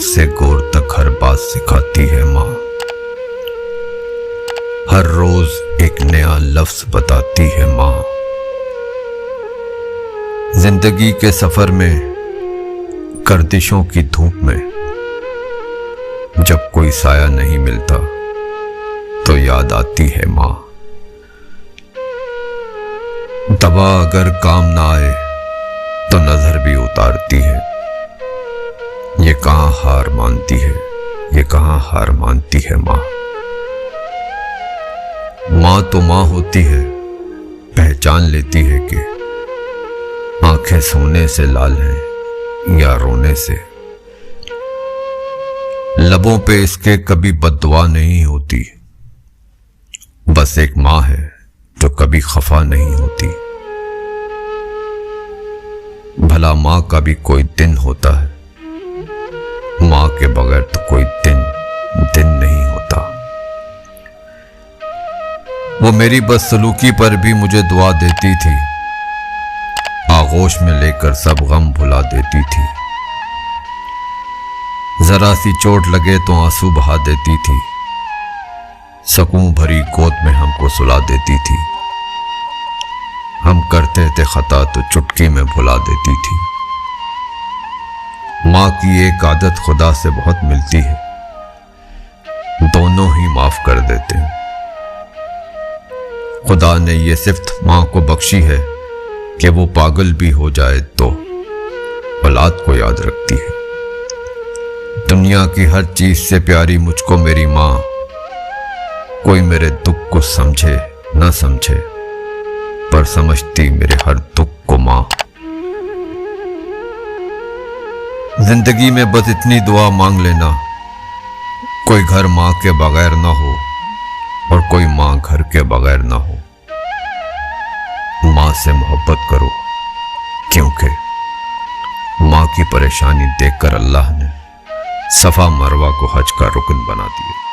से गोर तक हर बात सिखाती है माँ। हर रोज एक नया लफ्ज बताती है माँ। जिंदगी के सफर में गर्दिशों की धूप में जब कोई साया नहीं मिलता तो याद आती है माँ। दवा अगर काम ना आए तो नजर भी उतारती है। ये कहां हार मानती है, ये कहां हार मानती है माँ। माँ तो माँ होती है, पहचान लेती है कि आंखें सोने से लाल हैं या रोने से। लबों पे इसके कभी बद्दुआ नहीं होती, बस एक माँ है जो कभी खफा नहीं होती। भला माँ का भी कोई दिन होता है, माँ के बगैर तो कोई दिन नहीं होता। वो मेरी बदसलूकी पर भी मुझे दुआ देती थी, आगोश में लेकर सब गम भुला देती थी। जरा सी चोट लगे तो आंसू बहा देती थी, सकून भरी गोद में हमको सुला देती थी। हम करते थे खता तो चुटकी में भुला देती थी। माँ की एक आदत खुदा से बहुत मिलती है, दोनों ही माफ कर देते हैं। खुदा ने ये सिफ्त माँ को बख्शी है कि वो पागल भी हो जाए तो औलाद को याद रखती है। दुनिया की हर चीज से प्यारी मुझको मेरी माँ। कोई मेरे दुख को समझे ना समझे, पर समझती मेरे हर दुख को माँ। जिंदगी में बस इतनी दुआ मांग लेना, कोई घर माँ के बगैर ना हो और कोई माँ घर के बगैर ना हो। माँ से मोहब्बत करो, क्योंकि माँ की परेशानी देखकर अल्लाह ने सफा मरवा को हज का रुकन बना दिया।